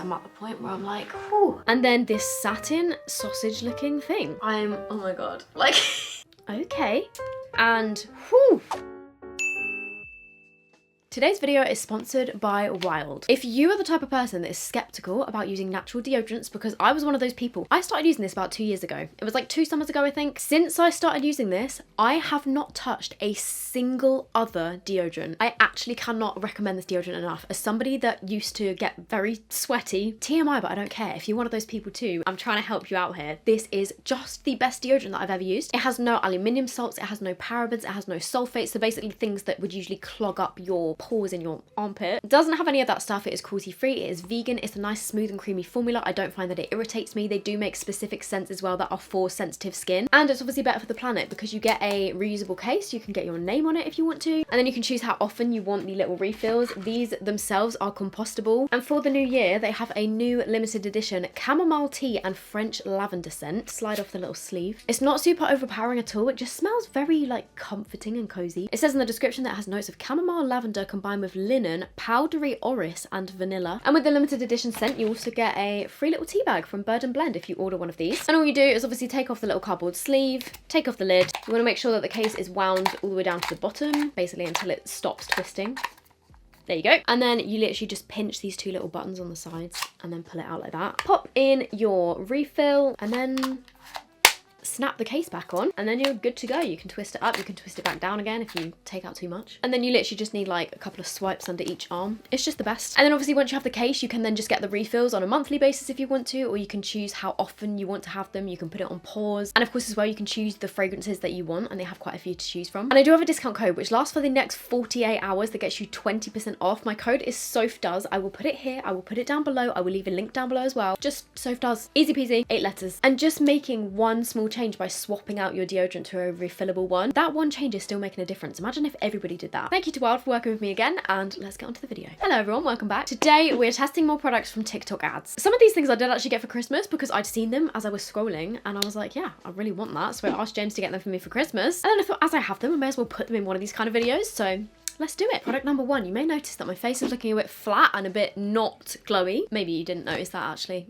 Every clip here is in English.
I'm at the point where I'm like, whew. And then this satin sausage looking thing. Oh my God, like, okay. And whew. Today's video is sponsored by Wild. If you are the type of person that is skeptical about using natural deodorants, because I was one of those people, I started using this about 2 years ago. It was like 2 summers ago, I think. Since I started using this, I have not touched a single other deodorant. I actually cannot recommend this deodorant enough. As somebody that used to get very sweaty, TMI, but I don't care. If you're one of those people too, I'm trying to help you out here. This is just the best deodorant that I've ever used. It has no aluminium salts, it has no parabens, it has no sulfates, so basically things that would usually clog up your pores in your armpit. It doesn't have any of that stuff. It is cruelty free, it is vegan, it's a nice smooth and creamy formula. I don't find that it irritates me. They do make specific scents as well that are for sensitive skin, and it's obviously better for the planet because you get a reusable case. You can get your name on it if you want to, and then you can choose how often you want the little refills. These themselves are compostable, and for the new year they have a new limited edition chamomile tea and French lavender scent. Slide off the little sleeve. It's not super overpowering at all. It just smells very like comforting and cozy. It says in the description that it has notes of chamomile, lavender combined with linen, powdery orris and vanilla. And with the limited edition scent you also get a free little tea bag from Bird and Blend if you order one of these. And all you do is obviously take off the little cardboard sleeve, take off the lid. You want to make sure that the case is wound all the way down to the bottom, basically until it stops twisting. There you go. And then you literally just pinch these 2 little buttons on the sides and then pull it out like that. Pop in your refill and then snap the case back on, and then you're good to go. You can twist it up, you can twist it back down again if you take out too much. And then you literally just need like a couple of swipes under each arm. It's just the best. And then obviously once you have the case, you can then just get the refills on a monthly basis if you want to, or you can choose how often you want to have them. You can put it on pause. And of course as well, you can choose the fragrances that you want, and they have quite a few to choose from. And I do have a discount code which lasts for the next 48 hours that gets you 20% off. My code is SOPHDOES. I will put it here, I will put it down below, I will leave a link down below as well. Just SOPHDOES. Easy peasy, 8 letters. And just making one small change by swapping out your deodorant to a refillable one, that one change is still making a difference. Imagine if everybody did that. Thank you to Wild for working with me again, and let's get on to the video. Hello everyone, welcome back. Today we're testing more products from TikTok ads. Some of these things I did actually get for Christmas because I'd seen them as I was scrolling and I was like, yeah, I really want that. So I asked James to get them for me for Christmas, and then I thought as I have them I may as well put them in one of these kind of videos, so let's do it. Product number 1. You may notice that my face is looking a bit flat and a bit not glowy. Maybe you didn't notice that actually.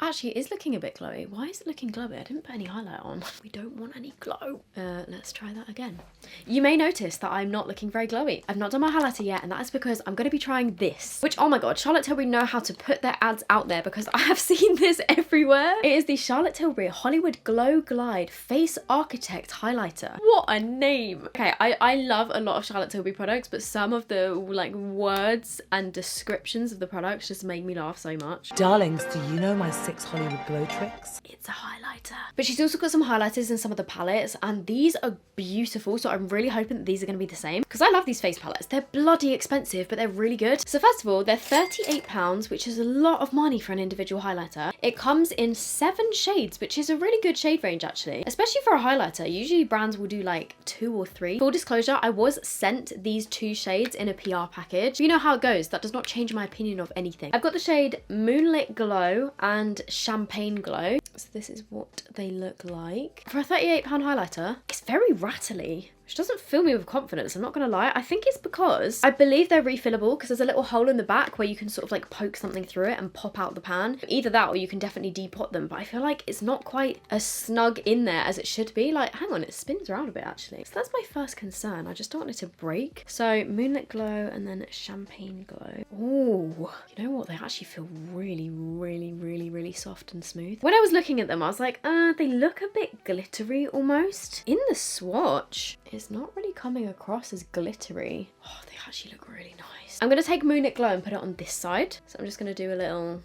Actually, it is looking a bit glowy. Why is it looking glowy? I didn't put any highlight on. We don't want any glow. Let's try that again. You may notice that I'm not looking very glowy. I've not done my highlighter yet, and that is because I'm going to be trying this, which, oh my God, Charlotte Tilbury know how to put their ads out there because I have seen this everywhere. It is the Charlotte Tilbury Hollywood Glow Glide Face Architect Highlighter. What a name. Okay, I love a lot of Charlotte Tilbury products, but some of the like words and descriptions of the products just make me laugh so much. Darlings, do you know my 6 Hollywood glow tricks? It's a highlighter. But she's also got some highlighters in some of the palettes, and these are beautiful, so I'm really hoping that these are going to be the same because I love these face palettes. They're bloody expensive, but they're really good. So first of all, they're £38, which is a lot of money for an individual highlighter. It comes in 7 shades, which is a really good shade range actually, especially for a highlighter. Usually brands will do like 2 or 3. Full disclosure, I was sent these 2 shades in a PR package. But you know how it goes. That does not change my opinion of anything. I've got the shade Moonlit Glow and Champagne Glow. So this is what they look like. For a £38 highlighter, it's very rattly, which doesn't fill me with confidence, I'm not gonna lie. I think it's because I believe they're refillable because there's a little hole in the back where you can sort of like poke something through it and pop out the pan. Either that or you can definitely depot them, but I feel like it's not quite as snug in there as it should be. Like, hang on, it spins around a bit actually. So that's my first concern. I just don't want it to break. So Moonlit Glow and then Champagne Glow. Ooh, you know what? They actually feel really, really, really, really soft and smooth. When I was looking at them, I was like, they look a bit glittery almost. In the swatch, it's not really coming across as glittery. Oh, they actually look really nice. I'm going to take Moonlit Glow and put it on this side. So I'm just going to do a little...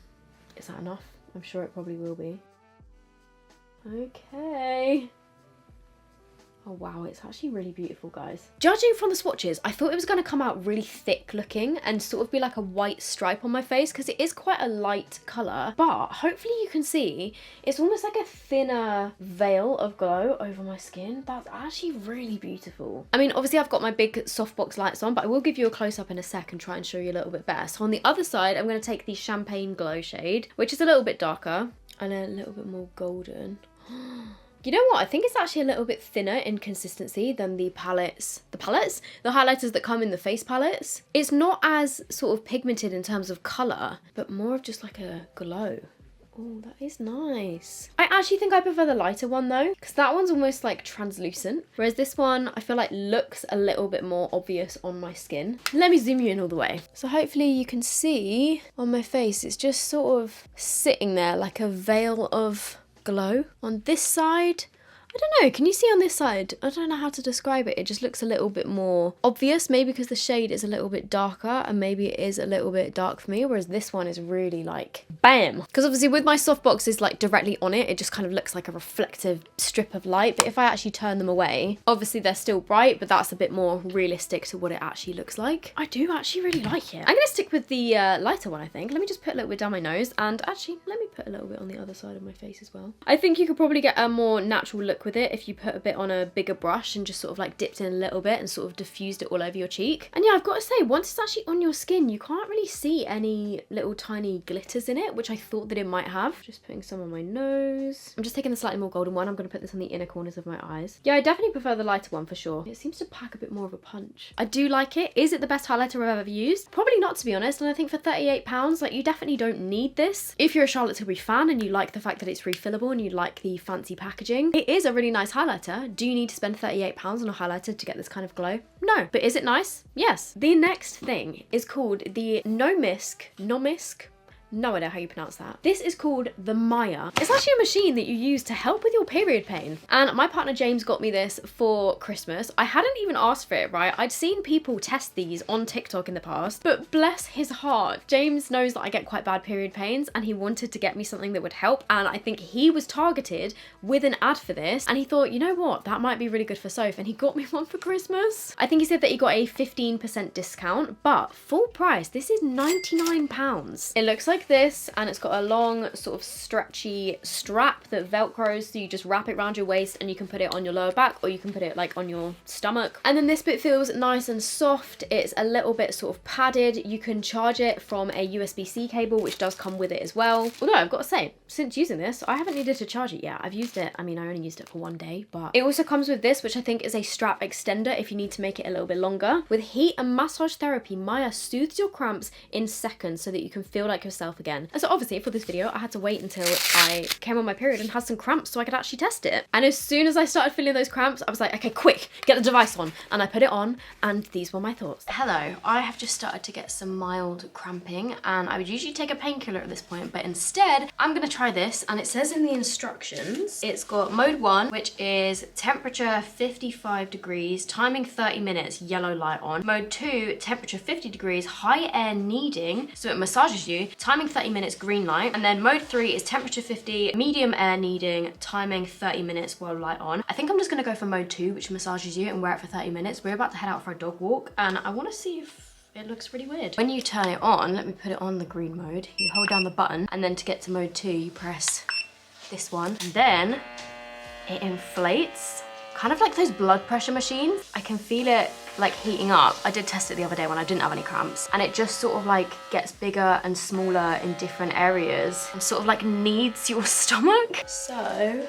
Is that enough? I'm sure it probably will be. Okay. Oh wow, it's actually really beautiful, guys. Judging from the swatches, I thought it was going to come out really thick looking and sort of be like a white stripe on my face because it is quite a light colour. But hopefully you can see it's almost like a thinner veil of glow over my skin. That's actually really beautiful. I mean, obviously I've got my big softbox lights on, but I will give you a close-up in a sec and try and show you a little bit better. So on the other side, I'm going to take the Champagne Glow shade, which is a little bit darker and a little bit more golden. You know what? I think it's actually a little bit thinner in consistency than the palettes. The highlighters that come in the face palettes. It's not as sort of pigmented in terms of colour, but more of just like a glow. Oh, that is nice. I actually think I prefer the lighter one though, because that one's almost like translucent, whereas this one I feel like looks a little bit more obvious on my skin. Let me zoom you in all the way. So hopefully you can see on my face, it's just sort of sitting there like a veil of glow. On this side, I don't know, can you see on this side? I don't know how to describe it. It just looks a little bit more obvious, maybe because the shade is a little bit darker and maybe it is a little bit dark for me, whereas this one is really like, bam! Because obviously with my softboxes like directly on it, it just kind of looks like a reflective strip of light, but if I actually turn them away, obviously they're still bright, but that's a bit more realistic to what it actually looks like. I do actually really like it. I'm gonna stick with the lighter one, I think. Let me just put a little bit down my nose, and actually, let me put a little bit on the other side of my face as well. I think you could probably get a more natural look with it if you put a bit on a bigger brush and just sort of like dipped in a little bit and sort of diffused it all over your cheek. And yeah, I've got to say, once it's actually on your skin, you can't really see any little tiny glitters in it, which I thought that it might have. Just putting some on my nose. I'm just taking the slightly more golden one. I'm going to put this on the inner corners of my eyes. Yeah, I definitely prefer the lighter one for sure. It seems to pack a bit more of a punch. I do like it. Is it the best highlighter I've ever used? Probably not, to be honest. And I think for £38, like, you definitely don't need this. If you're a Charlotte Tilbury fan and you like the fact that it's refillable and you like the fancy packaging, it is a really nice highlighter. Do you need to spend £38 on a highlighter to get this kind of glow? No. But is it nice? Yes. The next thing is called the Nomisk. No idea how you pronounce that. This is called the Maya. It's actually a machine that you use to help with your period pain. And my partner James got me this for Christmas. I hadn't even asked for it, right? I'd seen people test these on TikTok in the past, but bless his heart, James knows that I get quite bad period pains and he wanted to get me something that would help. And I think he was targeted with an ad for this and he thought, you know what, that might be really good for Soph, and he got me one for Christmas. I think he said that he got a 15% discount, but full price, this is £99. It looks like this, and it's got a long sort of stretchy strap that velcros, so you just wrap it around your waist and you can put it on your lower back or you can put it like on your stomach. And then this bit feels nice and soft. It's a little bit sort of padded. You can charge it from a USB-C cable, which does come with it as well. Although I've got to say, since using this, I haven't needed to charge it yet. I've used it, I mean, I only used it for one day, but it also comes with this, which I think is a strap extender if you need to make it a little bit longer. With heat and massage therapy, Maya soothes your cramps in seconds so that you can feel like yourself again. And so obviously for this video, I had to wait until I came on my period and had some cramps so I could actually test it. And as soon as I started feeling those cramps, I was like, okay, quick, get the device on. And I put it on and these were my thoughts. Hello, I have just started to get some mild cramping and I would usually take a painkiller at this point, but instead I'm gonna try this. And it says in the instructions, it's got mode 1, which is temperature 55 degrees, timing 30 minutes, yellow light on. Mode 2, temperature 50 degrees, high air kneading, so it massages you, timing 30 minutes, green light. And then mode 3 is temperature 50, medium air kneading, timing 30 minutes while light on. I think I'm just gonna go for mode 2, which massages you, and wear it for 30 minutes. We're about to head out for a dog walk and I wanna see if it looks really weird. When you turn it on, let me put it on the green mode. You hold down the button and then to get to mode 2, you press this one. And then it inflates, kind of like those blood pressure machines. I can feel it like heating up. I did test it the other day when I didn't have any cramps, and it just sort of like gets bigger and smaller in different areas and sort of like kneads your stomach. So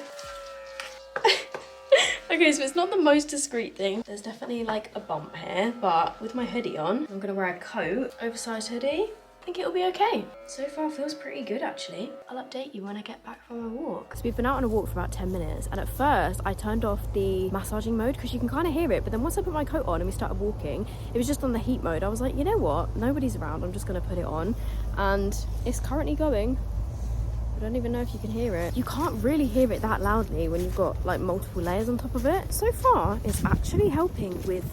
okay, so it's not the most discreet thing. There's definitely like a bump here, but with my hoodie on, I'm gonna wear a coat, oversized hoodie. I think it'll be okay. So far feels pretty good actually. I'll update you when I get back from my walk. So we've been out on a walk for about 10 minutes and at first I turned off the massaging mode because you can kind of hear it, but then once I put my coat on and we started walking, it was just on the heat mode. I was like, you know what? Nobody's around, I'm just gonna put it on. And it's currently going. I don't even know if you can hear it. You can't really hear it that loudly when you've got like multiple layers on top of it. So far, it's actually helping with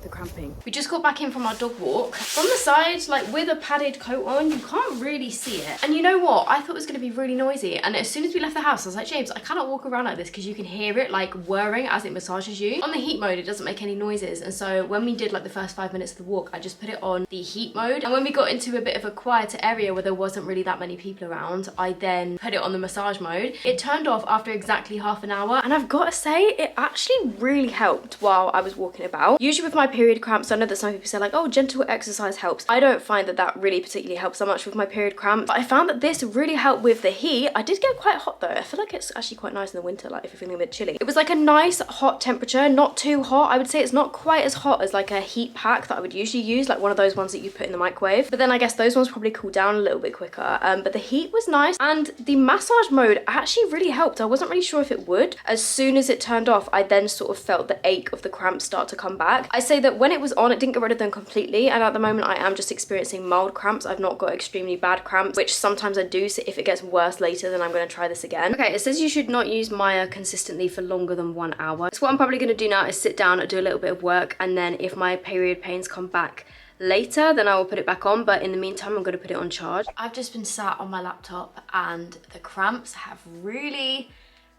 the cramping. We just got back in from our dog walk. From the side, like with a padded coat on, you can't really see it. And you know what? I thought it was gonna be really noisy. And as soon as we left the house, I was like, James, I cannot walk around like this because you can hear it like whirring as it massages you. On the heat mode, it doesn't make any noises. And so when we did like the first 5 minutes of the walk, I just put it on the heat mode. And when we got into a bit of a quieter area where there wasn't really that many people around, I then put it on the massage mode. It turned off after exactly half an hour. And I've got to say, it actually really helped while I was walking about. Usually with my period cramps, I know that some people say like, oh, gentle exercise helps. I don't find that that really particularly helps so much with my period cramps, but I found that this really helped with the heat. I did get quite hot though. I feel like it's actually quite nice in the winter, like if you're feeling a bit chilly. It was like a nice hot temperature, not too hot. I would say it's not quite as hot as like a heat pack that I would usually use, like one of those ones that you put in the microwave. But then I guess those ones probably cool down a little bit quicker. But the heat was nice, and the massage mode actually really helped. I wasn't really sure if it would. As soon as it turned off, I then sort of felt the ache of the cramps start to come back. I say that when it was on, it didn't get rid of them completely, and at the moment I am just experiencing mild cramps. I've not got extremely bad cramps, which sometimes I do, so if it gets worse later, then I'm going to try this again. Okay, it says you should not use Maya consistently for longer than 1 hour. So what I'm probably going to do now is sit down and do a little bit of work, and then if my period pains come back later, then I will put it back on, but in the meantime I'm going to put it on charge. I've just been sat on my laptop and the cramps have really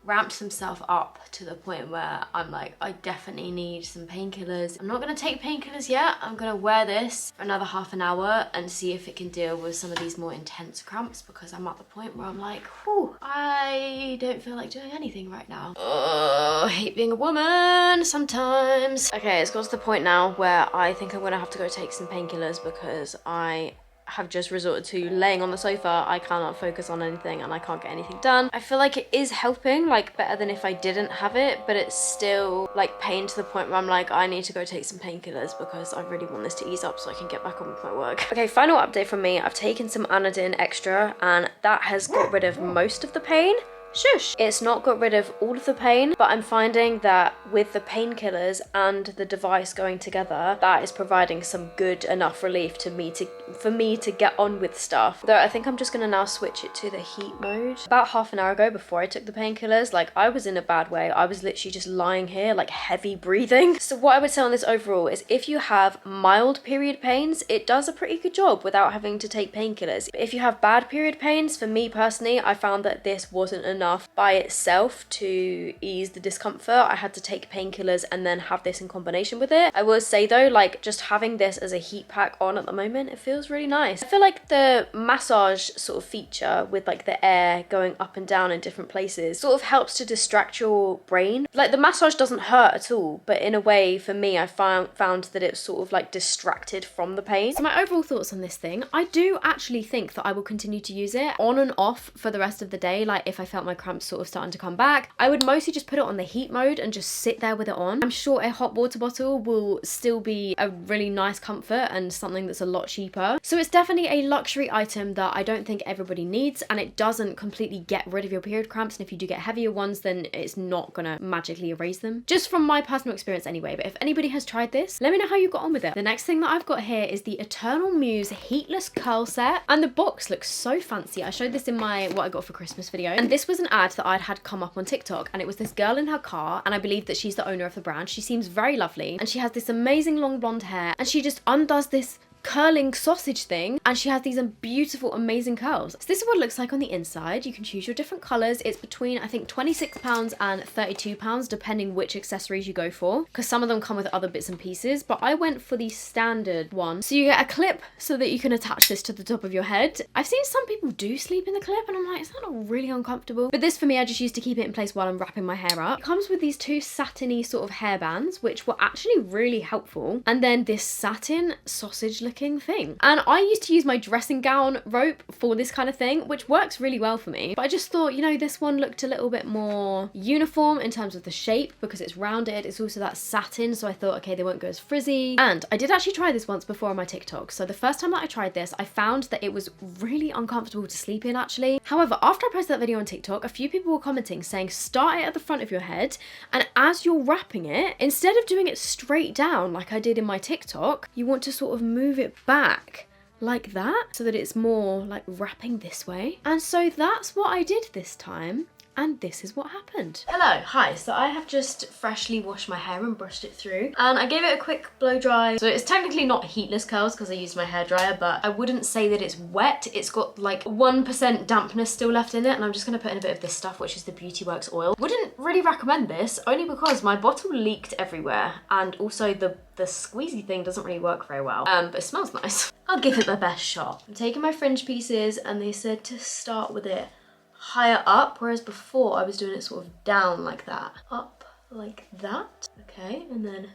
ramped themselves up to the point where I'm like, I definitely need some painkillers. I'm not going to take painkillers yet. I'm going to wear this for another half an hour and see if it can deal with some of these more intense cramps, because I'm at the point where I'm like, whew, I don't feel like doing anything right now. Oh, I hate being a woman sometimes. Okay, it's got to the point now where I think I'm going to have to go take some painkillers because I have just resorted to laying on the sofa. I cannot focus on anything and I can't get anything done. I feel like it is helping, like better than if I didn't have it, but it's still like pain to the point where I'm like, I need to go take some painkillers because I really want this to ease up so I can get back on with my work. Okay, final update from me. I've taken some Anodin extra and that has got rid of most of the pain. Shush! It's not got rid of all of the pain, but I'm finding that with the painkillers and the device going together, that is providing some good enough relief for me to get on with stuff. Though I think I'm just gonna now switch it to the heat mode. About half an hour ago, before I took the painkillers, like I was in a bad way. I was literally just lying here, like heavy breathing. So what I would say on this overall is if you have mild period pains, it does a pretty good job without having to take painkillers. If you have bad period pains, for me personally, I found that this wasn't enough by itself to ease the discomfort. I had to take painkillers and then have this in combination with it. I will say though, like just having this as a heat pack on at the moment, it feels really nice. I feel like the massage sort of feature with like the air going up and down in different places sort of helps to distract your brain. Like the massage doesn't hurt at all, but in a way for me, I found that it's sort of like distracted from the pain. So my overall thoughts on this thing, I do actually think that I will continue to use it on and off for the rest of the day. Like if I felt my cramps sort of starting to come back, I would mostly just put it on the heat mode and just sit there with it on. I'm sure a hot water bottle will still be a really nice comfort and something that's a lot cheaper. So it's definitely a luxury item that I don't think everybody needs, and it doesn't completely get rid of your period cramps, and if you do get heavier ones, then it's not gonna magically erase them. Just from my personal experience anyway, but if anybody has tried this, let me know how you got on with it. The next thing that I've got here is the Eternal Muse Heatless Curl Set, and the box looks so fancy. I showed this in my what I got for Christmas video, and this was an ad that I'd had come up on TikTok, and it was this girl in her car, and I believe that she's the owner of the brand. She seems very lovely, and she has this amazing long blonde hair, and she just undoes this curling sausage thing, and she has these beautiful, amazing curls. So this is what it looks like on the inside. You can choose your different colors. It's between, I think, £26 and £32, depending which accessories you go for, because some of them come with other bits and pieces, but I went for the standard one. So you get a clip so that you can attach this to the top of your head. I've seen some people do sleep in the clip, and I'm like, is that not really uncomfortable? But this for me, I just used to keep it in place while I'm wrapping my hair up. It comes with these two satiny sort of hair bands, which were actually really helpful, and then this satin sausage looking thing. And I used to use my dressing gown rope for this kind of thing, which works really well for me. But I just thought, you know, this one looked a little bit more uniform in terms of the shape because it's rounded. It's also that satin, so I thought, okay, they won't go as frizzy. And I did actually try this once before on my TikTok. So the first time that I tried this, I found that it was really uncomfortable to sleep in actually. However, after I posted that video on TikTok, a few people were commenting saying start it at the front of your head, and as you're wrapping it, instead of doing it straight down like I did in my TikTok, you want to sort of move it back like that so that it's more like wrapping this way. And so that's what I did this time, and this is what happened. Hello, hi. So I have just freshly washed my hair and brushed it through, and I gave it a quick blow dry. So it's technically not heatless curls because I used my hairdryer, but I wouldn't say that it's wet. It's got like 1% dampness still left in it, and I'm just gonna put in a bit of this stuff, which is the Beauty Works oil. Wouldn't really recommend this, only because my bottle leaked everywhere, and also the squeezy thing doesn't really work very well, but it smells nice. I'll give it my best shot. I'm taking my fringe pieces, and they said to start with it higher up, whereas before I was doing it sort of down like that. Up like that. Okay, and then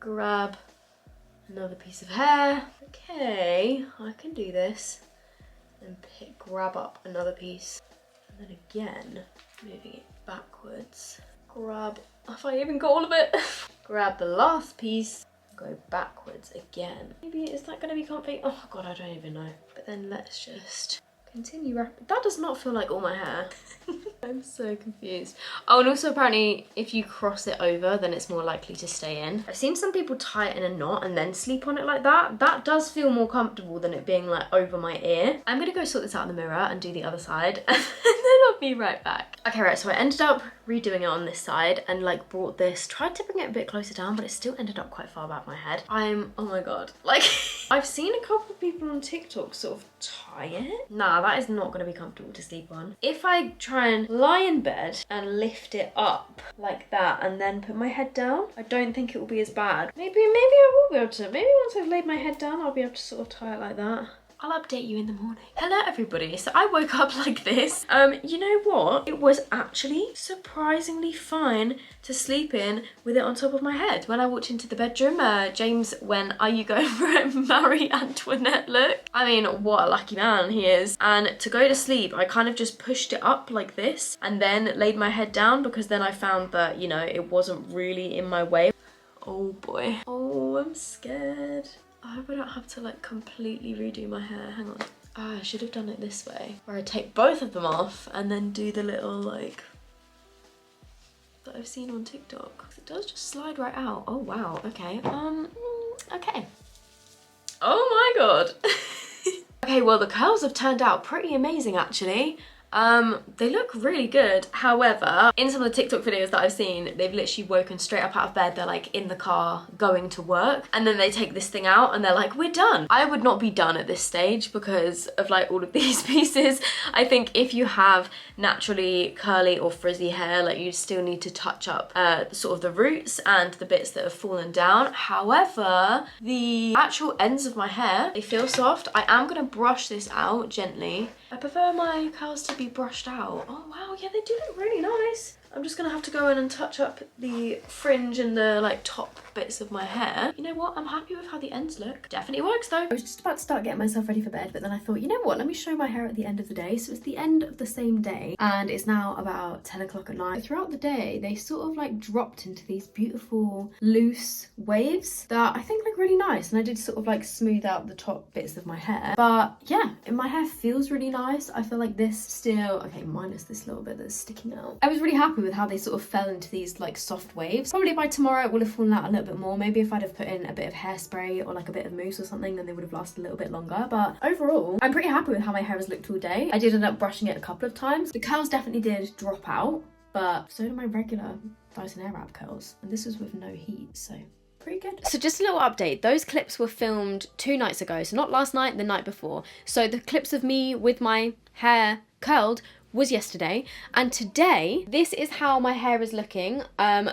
grab Another piece of hair. Okay, I can do this. And grab up another piece. And then again, moving it backwards. Grab, if I even got all of it. Grab the last piece, go backwards again. Maybe, is that gonna be comfy? Oh God, I don't even know. But then let's just continue wrapping. That does not feel like all my hair. I'm so confused. Oh, and also apparently if you cross it over, then it's more likely to stay in. I've seen some people tie it in a knot and then sleep on it like that. That does feel more comfortable than it being like over my ear. I'm gonna go sort this out in the mirror and do the other side and then I'll be right back. Okay, right, so I ended up redoing it on this side and like brought this, tried to bring it a bit closer down, but it still ended up quite far back my head. Oh my God, like I've seen a couple of people on TikTok sort of tie it. Nah, that is not gonna be comfortable to sleep on. If I try and lie in bed and lift it up like that and then put my head down, I don't think it will be as bad. Maybe I will be able to. Maybe once I've laid my head down, I'll be able to sort of tie it like that. I'll update you in the morning. Hello everybody, so I woke up like this. You know what? It was actually surprisingly fine to sleep in with it on top of my head. When I walked into the bedroom, James went, "Are you going for a Marie Antoinette look?" I mean, what a lucky man he is. And to go to sleep, I kind of just pushed it up like this and then laid my head down because then I found that, you know, it wasn't really in my way. Oh boy. Oh, I'm scared. I hope I don't have to like completely redo my hair. Hang on. I should have done it this way, where I take both of them off and then do the little like that I've seen on TikTok. It does just slide right out. Oh wow, okay. Okay. Oh my God. Okay, well the curls have turned out pretty amazing actually. They look really good. However, in some of the TikTok videos that I've seen, they've literally woken straight up out of bed. They're like in the car going to work and then they take this thing out and they're like, "We're done." I would not be done at this stage because of like all of these pieces. I think if you have naturally curly or frizzy hair, like you still need to touch up sort of the roots and the bits that have fallen down. However, the actual ends of my hair, they feel soft. I am gonna brush this out gently. I prefer my curls to be brushed out. Oh wow, yeah, they do look really nice. I'm just gonna have to go in and touch up the fringe and the like top bits of my hair. You know what? I'm happy with how the ends look. Definitely works though. I was just about to start getting myself ready for bed, but then I thought, you know what? Let me show my hair at the end of the day. So it's the end of the same day and it's now about 10 o'clock at night. Throughout the day, they sort of like dropped into these beautiful loose waves that I think look really nice. And I did sort of like smooth out the top bits of my hair. But yeah, my hair feels really nice. I feel like this still, okay, minus this little bit that's sticking out. I was really happy with how they sort of fell into these like soft waves. Probably by tomorrow it will have fallen out a little bit more. Maybe if I'd have put in a bit of hairspray or like a bit of mousse or something, then they would have lasted a little bit longer. But overall, I'm pretty happy with how my hair has looked all day. I did end up brushing it a couple of times. The curls definitely did drop out, but so did my regular Dyson Airwrap curls. And this was with no heat, so pretty good. So just a little update. Those clips were filmed 2 nights ago. So not last night, the night before. So the clips of me with my hair curled was yesterday, and today this is how my hair is looking.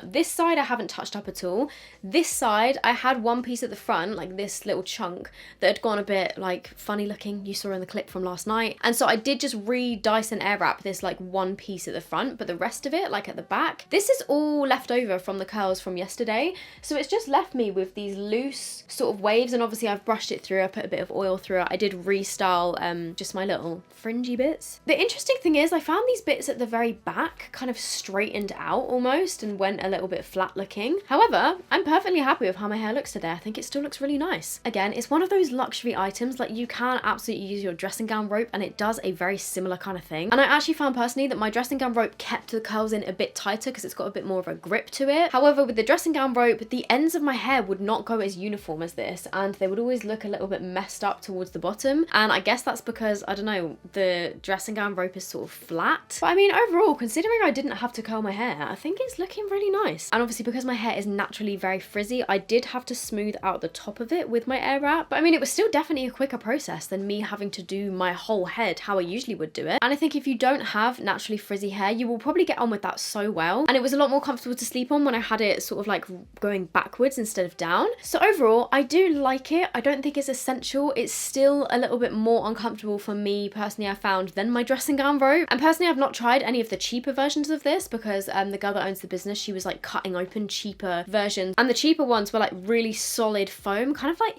This side I haven't touched up at all. This side I had one piece at the front, like this little chunk that had gone a bit like funny looking, you saw in the clip from last night, and so I did just Dyson Airwrap this like one piece at the front, but the rest of it like at the back, this is all left over from the curls from yesterday, so it's just left me with these loose sort of waves. And obviously I've brushed it through, I put a bit of oil through it. I did restyle just my little fringy bits. The interesting thing is I found these bits at the very back kind of straightened out almost and went a little bit flat looking. However, I'm perfectly happy with how my hair looks today. I think it still looks really nice. Again, it's one of those luxury items, like you can absolutely use your dressing gown rope and it does a very similar kind of thing. And I actually found personally that my dressing gown rope kept the curls in a bit tighter because it's got a bit more of a grip to it. However, with the dressing gown rope, the ends of my hair would not go as uniform as this and they would always look a little bit messed up towards the bottom. And I guess that's because, I don't know, the dressing gown rope is sort of flat. But I mean, overall, considering I didn't have to curl my hair, I think it's looking really nice. And obviously because my hair is naturally very frizzy, I did have to smooth out the top of it with my Airwrap. But I mean, it was still definitely a quicker process than me having to do my whole head how I usually would do it. And I think if you don't have naturally frizzy hair, you will probably get on with that so well. And it was a lot more comfortable to sleep on when I had it sort of like going backwards instead of down. So overall, I do like it. I don't think it's essential. It's still a little bit more uncomfortable for me personally, I found, than my dressing gown rope. And personally, I've not tried any of the cheaper versions of this because the girl that owns the business, she was like cutting open cheaper versions, and the cheaper ones were like really solid foam, kind of like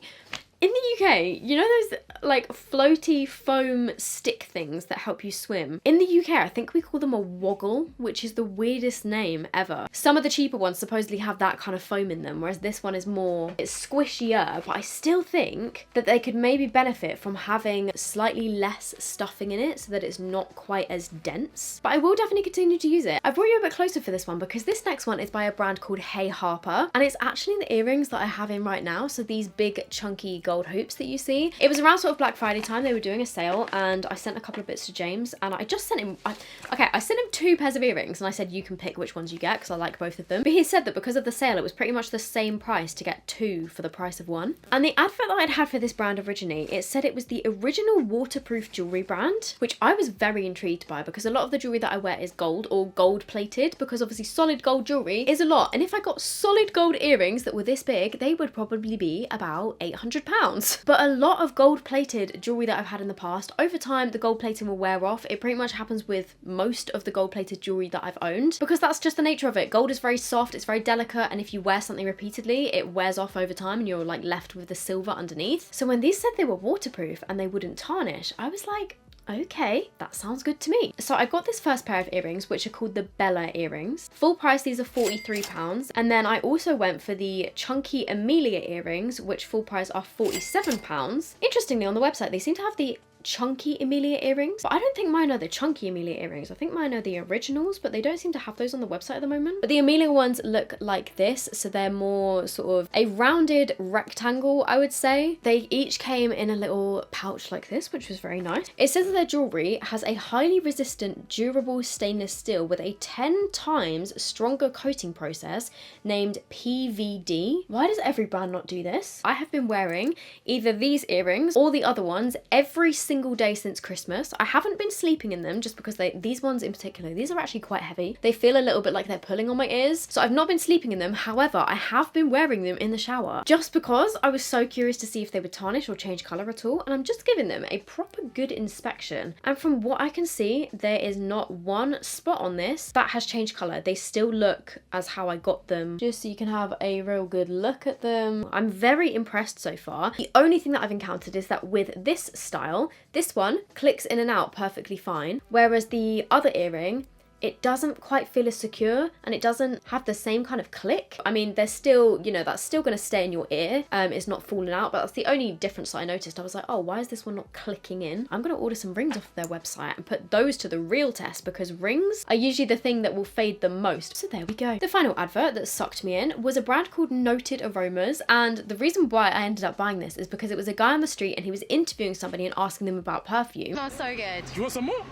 in the UK, you know those like floaty foam stick things that help you swim? In the UK, I think we call them a woggle, which is the weirdest name ever. Some of the cheaper ones supposedly have that kind of foam in them, whereas this one is more, it's squishier, but I still think that they could maybe benefit from having slightly less stuffing in it so that it's not quite as dense. But I will definitely continue to use it. I brought you a bit closer for this one because this next one is by a brand called Harper, and it's actually the earrings that I have in right now. So these big chunky gold hoops that you see. It was around sort of Black Friday time, they were doing a sale, and I sent a couple of bits to James, and I just sent him, I sent him 2 pairs of earrings, and I said you can pick which ones you get because I like both of them. But he said that because of the sale, it was pretty much the same price to get 2 for the price of 1. And the advert that I'd had for this brand originally, it said it was the original waterproof jewelry brand, which I was very intrigued by because a lot of the jewelry that I wear is gold or gold plated, because obviously solid gold jewelry is a lot. And if I got solid gold earrings that were this big, they would probably be about £800. But a lot of gold plated jewelry that I've had in the past, over time the gold plating will wear off. It pretty much happens with most of the gold plated jewelry that I've owned because that's just the nature of it. Gold is very soft, it's very delicate, and if you wear something repeatedly, it wears off over time and you're like left with the silver underneath. So when these said they were waterproof and they wouldn't tarnish, I was like, okay, that sounds good to me. So I got this first pair of earrings, which are called the Bella earrings. Full price, these are £43. And then I also went for the chunky Amelia earrings, which full price are £47. Interestingly, on the website, they seem to have the chunky Amelia earrings, but I don't think mine are the chunky Amelia earrings. I think mine are the originals, but they don't seem to have those on the website at the moment. But the Amelia ones look like this, so they're more sort of a rounded rectangle, I would say. They each came in a little pouch like this, which was very nice. It says that their jewelry has a highly resistant, durable stainless steel with a 10 times stronger coating process named PVD. Why does every brand not do this? I have been wearing either these earrings or the other ones every single day since Christmas. I haven't been sleeping in them just because these ones in particular, these are actually quite heavy. They feel a little bit like they're pulling on my ears. So I've not been sleeping in them. However, I have been wearing them in the shower just because I was so curious to see if they would tarnish or change colour at all. And I'm just giving them a proper good inspection. And from what I can see, there is not one spot on this that has changed colour. They still look as how I got them, just so you can have a real good look at them. I'm very impressed so far. The only thing that I've encountered is that with this style, this one clicks in and out perfectly fine, whereas the other earring, it doesn't quite feel as secure and it doesn't have the same kind of click. I mean, there's still, you know, that's still going to stay in your ear. It's not falling out, but that's the only difference that I noticed. I was like, oh, why is this one not clicking in? I'm going to order some rings off their website and put those to the real test because rings are usually the thing that will fade the most. So there we go. The final advert that sucked me in was a brand called Noted Aromas, and the reason why I ended up buying this is because it was a guy on the street and he was interviewing somebody and asking them about perfume. Smells so good. Do you want some more?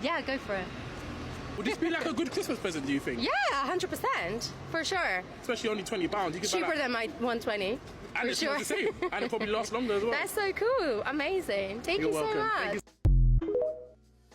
Yeah, go for it. Would this be like a good Christmas present, do you think? Yeah, 100%. For sure. Especially only £20. You could buy Cheaper that. than my 120. And it smells the same. And it probably lasts longer as well. That's so cool. Amazing. Thank You're you welcome. so much. Thank you.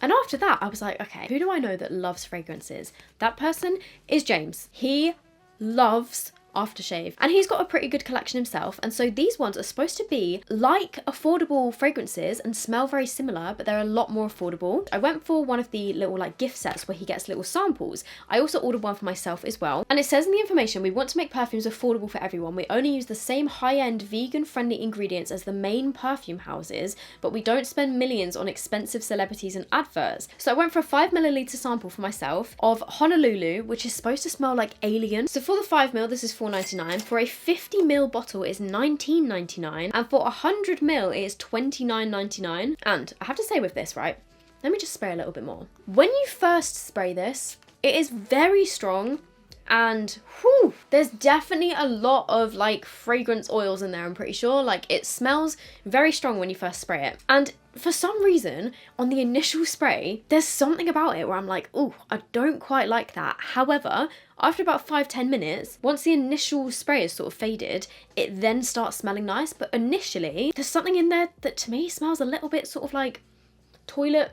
And after that, I was like, okay, who do I know that loves fragrances? That person is James. He loves aftershave, and he's got a pretty good collection himself, and so these ones are supposed to be like affordable fragrances and smell very similar, but they're a lot more affordable. I went for one of the little like gift sets where he gets little samples. I also ordered one for myself as well, and it says in the information, we want to make perfumes affordable for everyone. We only use the same high-end vegan friendly ingredients as the main perfume houses, but we don't spend millions on expensive celebrities and adverts. So I went for a 5ml sample for myself of Honolulu, which is supposed to smell like alien. So for the 5ml, this is $4.99. For a 50ml bottle, it's $19.99, and for 100ml, it is $29.99. And I have to say with this, right? Let me just spray a little bit more. When you first spray this, it is very strong. And whew, there's definitely a lot of like fragrance oils in there, I'm pretty sure. Like it smells very strong when you first spray it. And for some reason, on the initial spray, there's something about it where I'm like, oh, I don't quite like that. However, after about 5-10 minutes, once the initial spray is sort of faded, it then starts smelling nice. But initially, there's something in there that to me smells a little bit sort of like toilet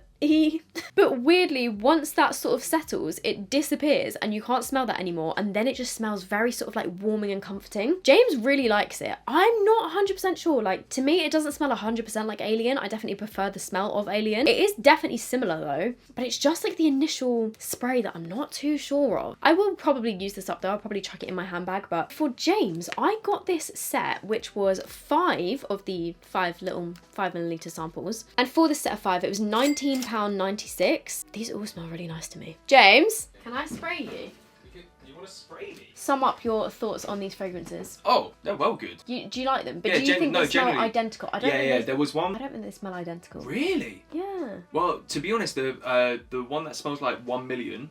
But weirdly, once that sort of settles, it disappears and you can't smell that anymore, and then it just smells very sort of like warming and comforting. James really likes it. I'm not 100% sure. Like, to me, it doesn't smell 100% like Alien. I definitely prefer the smell of Alien. It is definitely similar though, but it's just like the initial spray that I'm not too sure of. I will probably use this up though. I'll probably chuck it in my handbag. But for James, I got this set, which was 5 of the 5 little 5ml samples. And for this set of 5, it was £19.96. These all smell really nice to me. James, can I spray you? You want to spray me? Sum up your thoughts on these fragrances. Oh, they're well good. Do you like them? But Yeah, do you think they smell generally. identical? I don't think they, There was one. I don't think they smell identical. Really? Yeah. Well, to be honest, the one that smells like 1 million,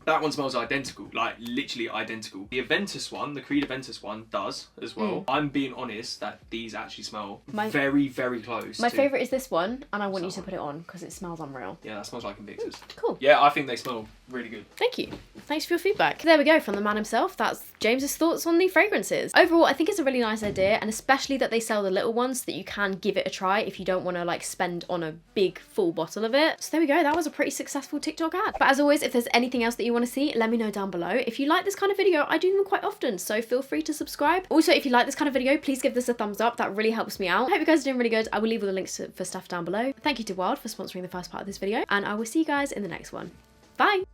that one smells identical, like literally identical. The Aventus one, the Creed Aventus one, does as well. I'm being honest that these actually smell very, very close. My favourite is this one, and I want you to put it on because it smells unreal. Yeah, that smells like Invictus. Cool. Yeah, I think they smell really good. Thank you. Thanks for your feedback. There we go, from the man himself. That's James's thoughts on the fragrances. Overall, I think it's a really nice idea, and especially that they sell the little ones so that you can give it a try if you don't want to like spend on a big full bottle of it. So there we go. That was a pretty successful TikTok ad. But as always, if there's anything else that you want to see, let me know down below. If you like this kind of video, I do them quite often, so feel free to subscribe. Also, if you like this kind of video, please give this a thumbs up. That really helps me out. I hope you guys are doing really good. I will leave all the links for stuff down below. Thank you to Wild for sponsoring the first part of this video, and I will see you guys in the next one. Bye!